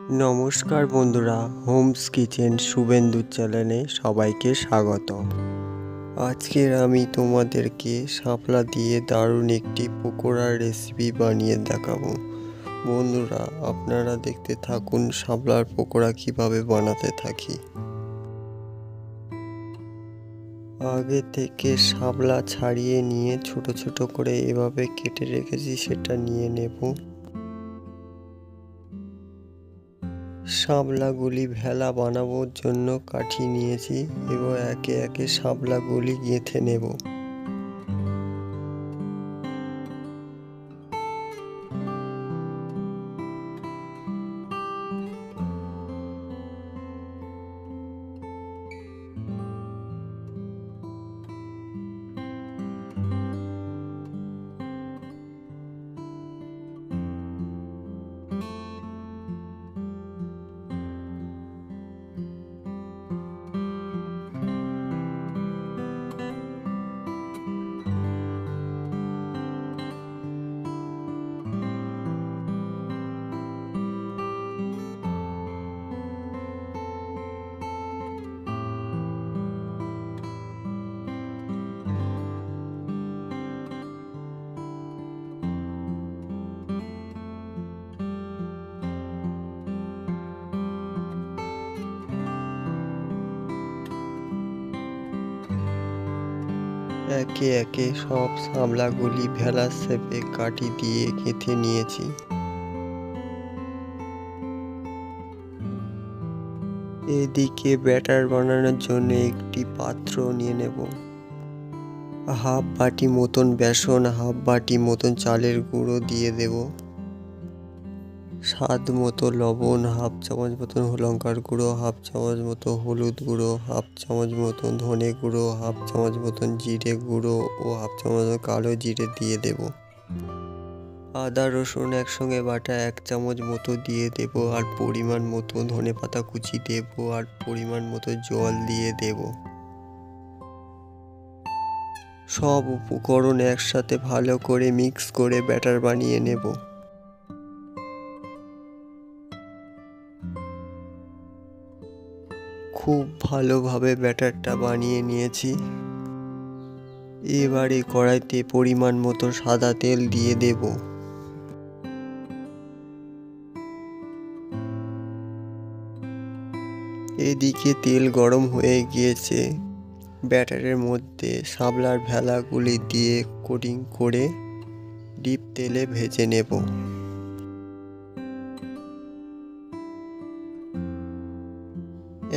নমস্কার বন্ধুরা, Holmes kitchen Suvendu চ্যানেলে সবাইকে স্বাগত। আজকের আমি তোমাদেরকে শাপলা দিয়ে দারুণ একটি পকোড়ার রেসিপি বানিয়ে দেখাবো। বন্ধুরা, আপনারা দেখতে থাকুন শাপলার পকোড়া কিভাবে বানাতে থাকি। আগে থেকে শাপলা ছাড়িয়ে নিয়ে ছোট ছোট করে এভাবে কেটে রেখেছি, সেটা নিয়ে নেব। শাপলাগুলি ভেলা বানানোর জন্য কাঠি নিয়েছি, এবার একে একে শাপলাগুলি গেঁথে নেব। একে একে সব শাপলাগুলি ভেলার শেপে কাঠি দিয়ে গেঁথে নিয়েছি। এদিকে ব্যাটার বানানোর জন্য একটি পাত্র নিয়ে নেব। হাফ বাটি মতন বেসন, হাফ বাটি মতন চালের গুঁড়ো দিয়ে দেব। স্বাদ মতো লবণ, হাফ চামচ মতন লঙ্কার গুঁড়ো, হাফ চামচ মতো হলুদ গুঁড়ো, হাফ চামচ মতন ধনে গুঁড়ো, হাফ চামচ মতন জিরে গুঁড়ো ও হাফ চামচ কালো জিরে দিয়ে দেব। আদা রসুন একসঙ্গে বাটা 1 চামচ মতো দিয়ে দেব, আর পরিমাণ মতো ধনেপাতা কুচি দেব, আর পরিমাণ মতো জল দিয়ে দেব। সব উপকরণ একসাথে ভালো করে মিক্স করে ব্যাটার বানিয়ে নেব। খুব ভালোভাবে ব্যাটারটা বানিয়ে নিয়েছি। এবারে কড়াইতে পরিমাণ মতো সাদা তেল দিয়ে দেব। এদিকে তেল গরম হয়ে গিয়েছে। ব্যাটারের মধ্যে শাপলার ভেলাগুলি দিয়ে কোটিং করে ডিপ তেলে ভেজে নেব।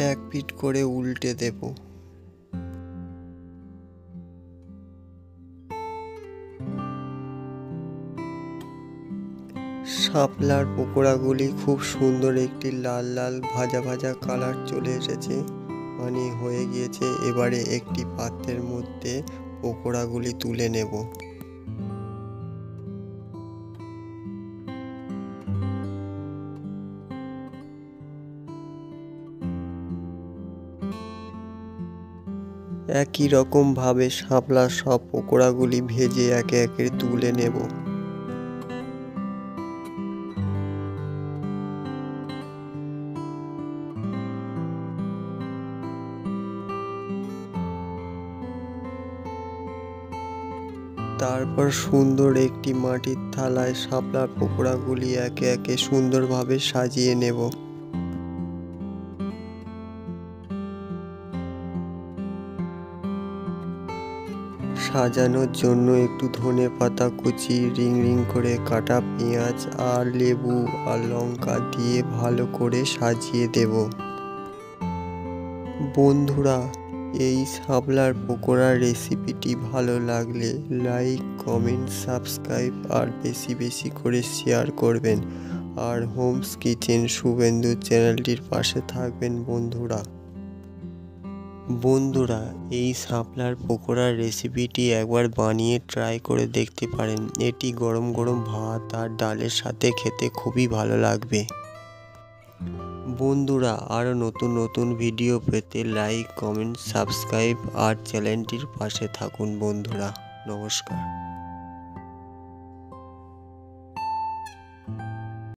এক পিঠ করে উল্টে দেব। শাপলার পকোড়াগুলি খুব সুন্দর একটি লাল লাল ভাজা ভাজা কালার চলে এসেছে, মানে হয়ে গিয়েছে। এবারে একটি পাত্রের মধ্যে পকোড়াগুলি তুলে নেব। একই রকম ভাবে শাপলার সব পকোড়াগুলি ভেজে একে একে তুলে নেব। তারপর সুন্দর একটি মাটির থালায় শাপলার পকোড়াগুলি একে একে সুন্দরভাবে সাজিয়ে নেব। সাজানোর জন্য একটু ধনেপাতা কুচি, রিং রিং করে কাটা পেঁয়াজ আর লেবু আর লঙ্কা দিয়ে ভালো করে সাজিয়ে দেব। বন্ধুরা, এই শাপলার পকোড়ার রেসিপিটি ভালো লাগলে লাইক, কমেন্ট, সাবস্ক্রাইব আর বেশি বেশি করে শেয়ার করবেন। আর হোমস কিচেন শুভেন্দু চ্যানেলটির পাশে থাকবেন বন্ধুরা, এই শাপলার পকোড়ার রেসিপিটি একবার বানিয়ে ট্রাই করে দেখতে পারেন। এটি গরম গরম ভাত আর ডালের সাথে খেতে খুবই ভালো লাগবে। বন্ধুরা, আরও নতুন নতুন ভিডিও পেতে লাইক, কমেন্ট, সাবস্ক্রাইব আর চ্যানেলটির পাশে থাকুন বন্ধুরা। নমস্কার।